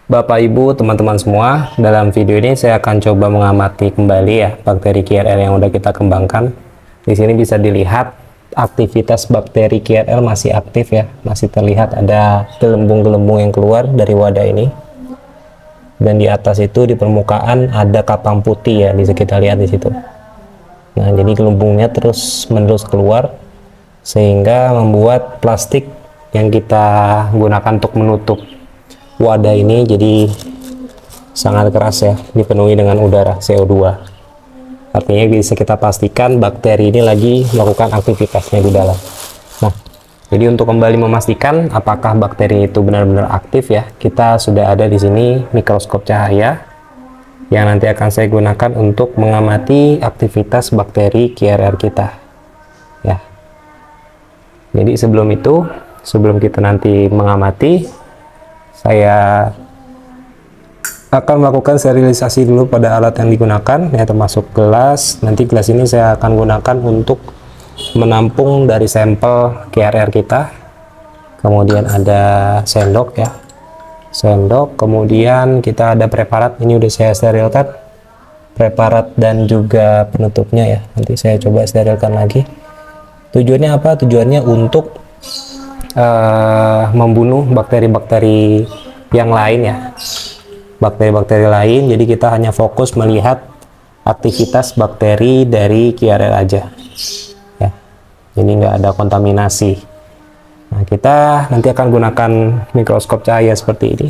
Bapak, Ibu, teman-teman semua, dalam video ini saya akan coba mengamati kembali ya bakteri KRL yang udah kita kembangkan. Di sini bisa dilihat aktivitas bakteri KRL masih aktif ya, masih terlihat ada gelembung-gelembung yang keluar dari wadah ini. Dan di atas itu di permukaan ada kapang putih ya, bisa kita lihat di situ. Nah, jadi gelembungnya terus-menerus keluar sehingga membuat plastik yang kita gunakan untuk menutup wadah ini jadi sangat keras ya, dipenuhi dengan udara CO2. Artinya bisa kita pastikan bakteri ini lagi melakukan aktivitasnya di dalam. Nah, jadi untuk kembali memastikan apakah bakteri itu benar-benar aktif ya, kita sudah ada di sini mikroskop cahaya yang nanti akan saya gunakan untuk mengamati aktivitas bakteri KRL kita. Ya. Jadi sebelum kita nanti mengamati, saya akan melakukan sterilisasi dulu pada alat yang digunakan ya, termasuk gelas. Nanti gelas ini saya akan gunakan untuk menampung dari sampel KRL kita. Kemudian ada sendok ya, sendok. Kemudian kita ada preparat, ini udah saya sterilkan, preparat dan juga penutupnya ya. Nanti saya coba sterilkan lagi. Tujuannya apa? Tujuannya untuk membunuh bakteri-bakteri yang lain ya, bakteri-bakteri lain. Jadi kita hanya fokus melihat aktivitas bakteri dari KRL aja ya, jadi nggak ada kontaminasi. Nah, kita nanti akan gunakan mikroskop cahaya seperti ini.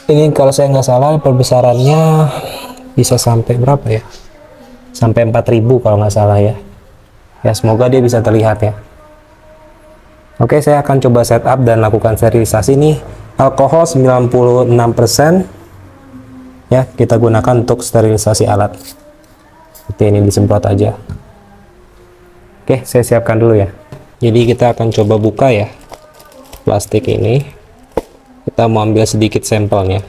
Ini kalau saya nggak salah perbesarannya bisa sampai berapa ya, sampai 4000 kalau nggak salah ya. Ya, semoga dia bisa terlihat ya. Oke, saya akan coba setup dan lakukan sterilisasi nih. Alkohol 96% ya, kita gunakan untuk sterilisasi alat. Seperti ini, disemprot aja. Oke, saya siapkan dulu ya. Jadi kita akan coba buka ya plastik ini. Kita mau ambil sedikit sampelnya.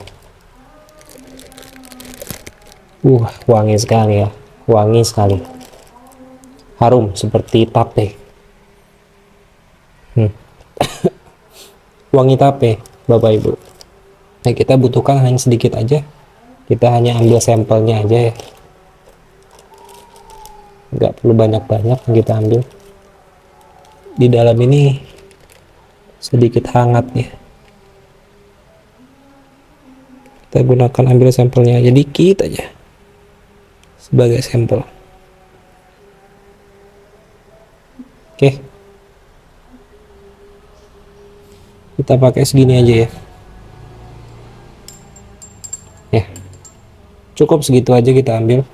Wangi sekali ya, wangi sekali, harum seperti tape. Wangi tape, Bapak Ibu. Nah, kita butuhkan hanya sedikit aja. Kita hanya ambil sampelnya aja ya, nggak perlu banyak-banyak yang kita ambil. Di dalam ini sedikit hangat ya, kita gunakan ambil sampelnya aja, dikit aja sebagai sampel. Oke, kita pakai segini aja ya. Ya, cukup segitu aja kita ambil.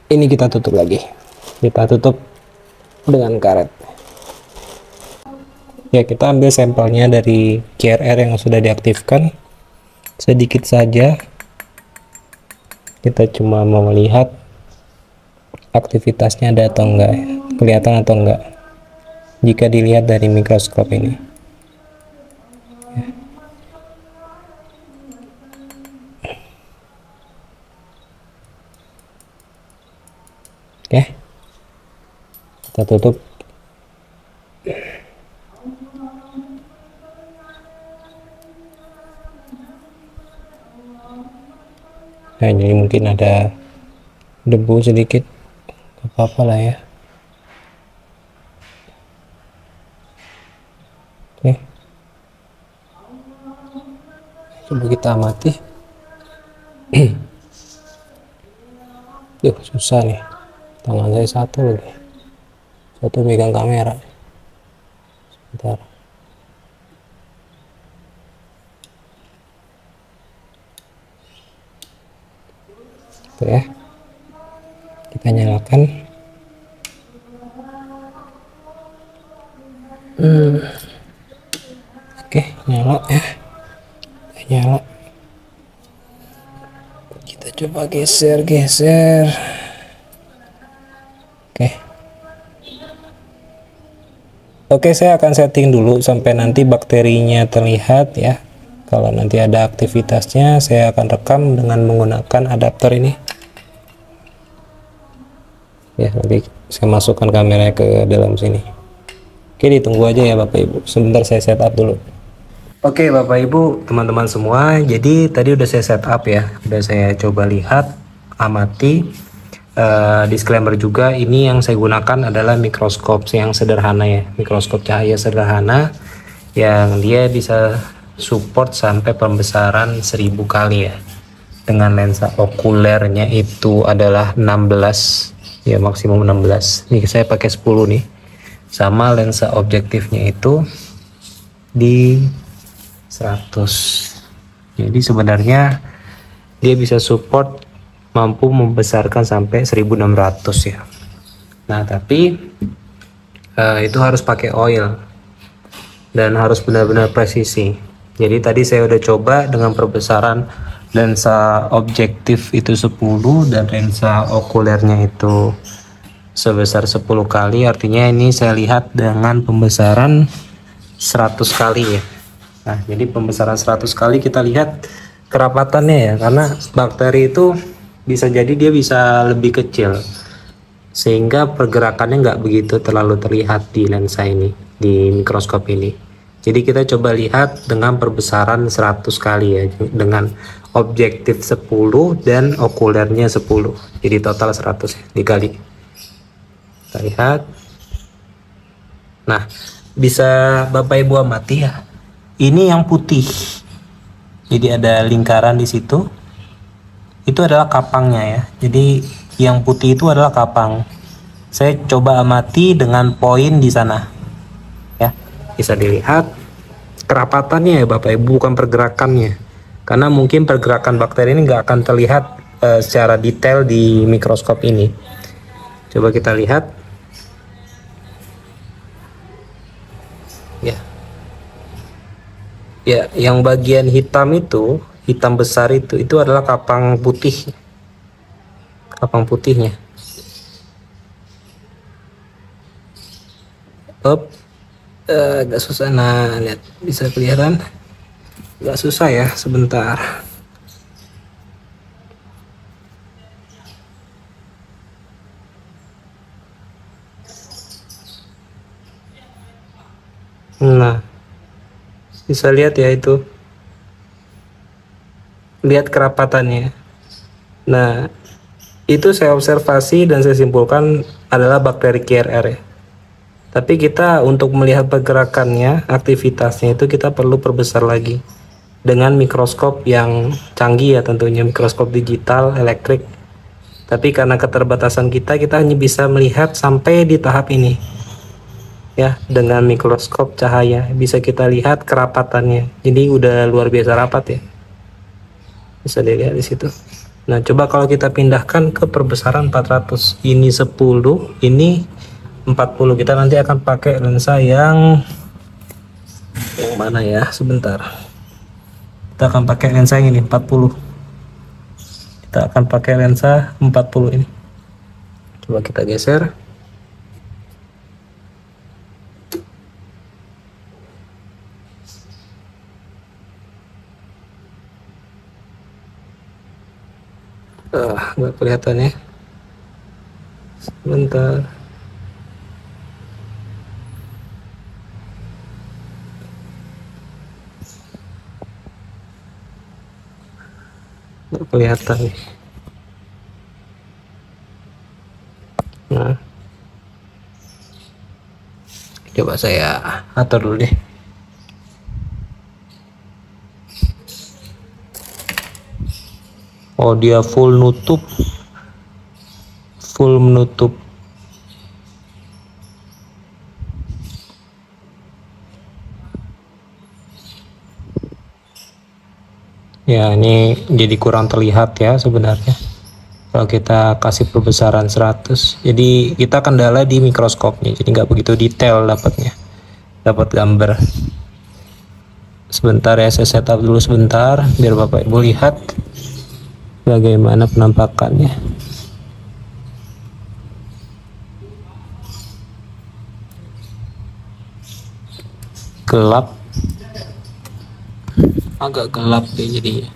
Ini kita tutup lagi, kita tutup dengan karet ya. Kita ambil sampelnya dari KRL yang sudah diaktifkan, sedikit saja. Kita cuma mau melihat aktivitasnya ada atau enggak ya, kelihatan atau enggak jika dilihat dari mikroskop ini. Oke, kita tutup. Nah, jadi mungkin ada debu sedikit, apa-apa lah ya. Oke, coba kita amati. Susah nih, tangan saya satu megang kamera. Sebentar. Tuh ya, kita nyalakan. Oke, nyala ya, nyala. Kita coba geser. Oke, saya akan setting dulu sampai nanti bakterinya terlihat ya. Kalau nanti ada aktivitasnya, saya akan rekam dengan menggunakan adapter ini. Ya, nanti saya masukkan kameranya ke dalam sini. Oke, ditunggu aja ya Bapak Ibu. Sebentar saya setup dulu. Oke Bapak Ibu teman-teman semua, jadi tadi udah saya setup ya, udah saya coba lihat, amati. Disclaimer juga, ini yang saya gunakan adalah mikroskop yang sederhana ya, mikroskop cahaya sederhana yang dia bisa support sampai pembesaran 1000 kali ya, dengan lensa okulernya itu adalah 16 ya, maksimum 16. Nih saya pakai 10 nih, sama lensa objektifnya itu di 100. Jadi sebenarnya dia bisa support mampu membesarkan sampai 1600 ya. Nah tapi itu harus pakai oil dan harus benar-benar presisi. Jadi tadi saya udah coba dengan perbesaran lensa objektif itu 10 dan lensa okulernya itu sebesar 10 kali, artinya ini saya lihat dengan pembesaran 100 kali ya. Nah jadi pembesaran 100 kali kita lihat kerapatannya ya, karena bakteri itu bisa jadi dia bisa lebih kecil sehingga pergerakannya nggak begitu terlalu terlihat di lensa ini, di mikroskop ini. Jadi kita coba lihat dengan perbesaran 100 kali ya, dengan objektif 10 dan okulernya 10, jadi total 100 dikali. Kita lihat. Nah bisa Bapak Ibu amati ya, ini yang putih, jadi ada lingkaran di situ, itu adalah kapangnya ya. Jadi yang putih itu adalah kapang. Saya coba amati dengan poin di sana ya, bisa dilihat kerapatannya ya Bapak Ibu, bukan pergerakannya, karena mungkin pergerakan bakteri ini nggak akan terlihat secara detail di mikroskop ini. Coba kita lihat ya. Ya, yang bagian hitam itu, hitam besar itu adalah kapang putih, kapang putihnya. Agak susah, nah lihat, bisa kelihatan, agak susah ya, sebentar. Nah bisa lihat ya, itu lihat kerapatannya. Nah itu saya observasi dan saya simpulkan adalah bakteri QRR ya. Tapi kita untuk melihat pergerakannya, aktivitasnya itu kita perlu perbesar lagi dengan mikroskop yang canggih ya, tentunya mikroskop digital elektrik. Tapi karena keterbatasan kita hanya bisa melihat sampai di tahap ini ya. Dengan mikroskop cahaya bisa kita lihat kerapatannya, jadi udah luar biasa rapat ya, bisa dilihat di situ. Nah coba kalau kita pindahkan ke perbesaran 400, ini 10, ini 40, kita nanti akan pakai lensa yang mana ya, sebentar. Kita akan pakai lensa yang ini 40. Kita akan pakai lensa 40 ini. Coba kita geser. Nggak kelihatan ya, sebentar. Nggak kelihatan nih. Nah coba saya atur dulu deh. Oh dia full nutup, full menutup. Ya ini jadi kurang terlihat ya sebenarnya kalau kita kasih perbesaran 100. Jadi kita kendala di mikroskopnya, jadi nggak begitu detail dapatnya, dapat gambar. Sebentar ya, saya setup dulu sebentar biar Bapak Ibu lihat bagaimana penampakannya. Gelap, agak gelap ya jadinya.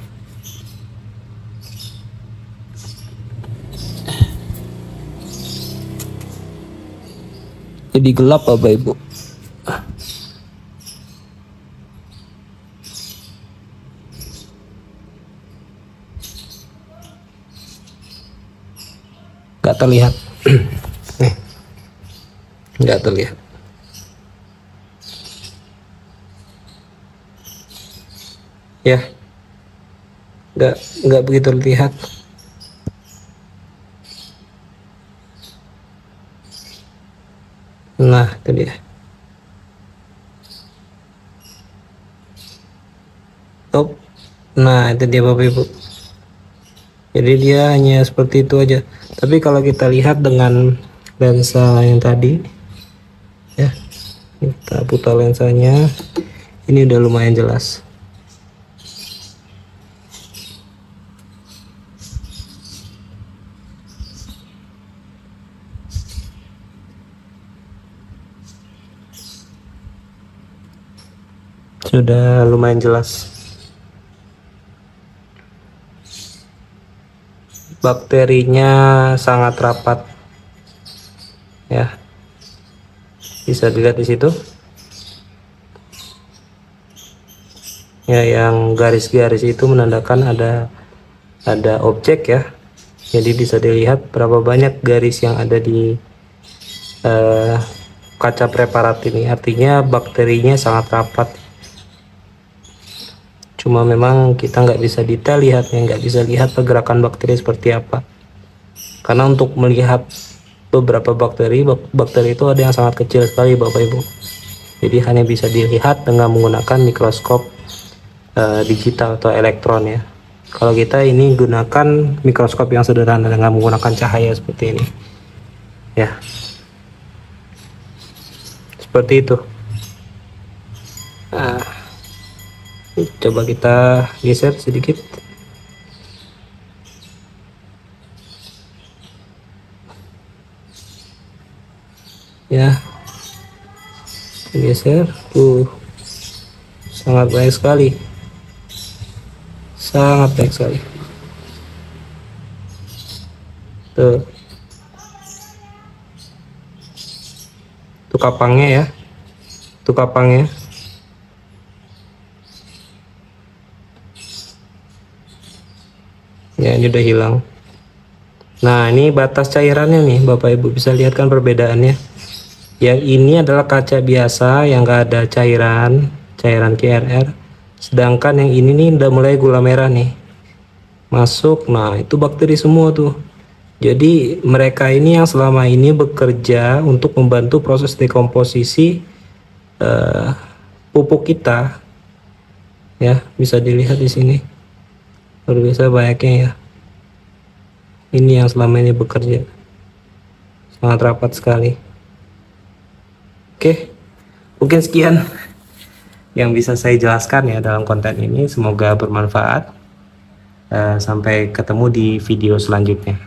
Jadi gelap Bapak Ibu. nggak terlihat. Nih, nggak terlihat. Ya, nggak begitu terlihat. Nah, itu dia. Top. Nah, itu dia Bapak Ibu. Jadi dia hanya seperti itu aja. Tapi kalau kita lihat dengan lensa yang tadi, ya, kita putar lensanya, ini udah lumayan jelas. Sudah lumayan jelas. Bakterinya sangat rapat, ya, bisa dilihat di situ ya, yang garis-garis itu menandakan ada objek ya. Jadi bisa dilihat berapa banyak garis yang ada di kaca preparat ini, artinya bakterinya sangat rapat. Cuma memang kita nggak bisa detail lihatnya, nggak bisa lihat pergerakan bakteri seperti apa, karena untuk melihat beberapa bakteri itu ada yang sangat kecil sekali Bapak Ibu. Jadi hanya bisa dilihat dengan menggunakan mikroskop digital atau elektron ya. Kalau kita ini gunakan mikroskop yang sederhana dengan menggunakan cahaya seperti ini ya, seperti itu. Nah, coba kita geser sedikit. Ya, geser. Sangat baik sekali. Sangat baik sekali. Tuh. Tuh kapangnya ya. Tuh kapangnya. Ya, ini udah hilang. Nah, ini batas cairannya nih Bapak Ibu, bisa lihat kan perbedaannya. Yang ini adalah kaca biasa yang enggak ada cairan QRR, sedangkan yang ini nih udah mulai gula merah nih masuk. Nah, itu bakteri semua tuh. Jadi mereka ini yang selama ini bekerja untuk membantu proses dekomposisi pupuk kita ya, bisa dilihat di sini. Luar biasa banyaknya ya. Ini yang selama ini bekerja, sangat rapat sekali. Oke, mungkin sekian yang bisa saya jelaskan ya dalam konten ini. Semoga bermanfaat. Sampai ketemu di video selanjutnya.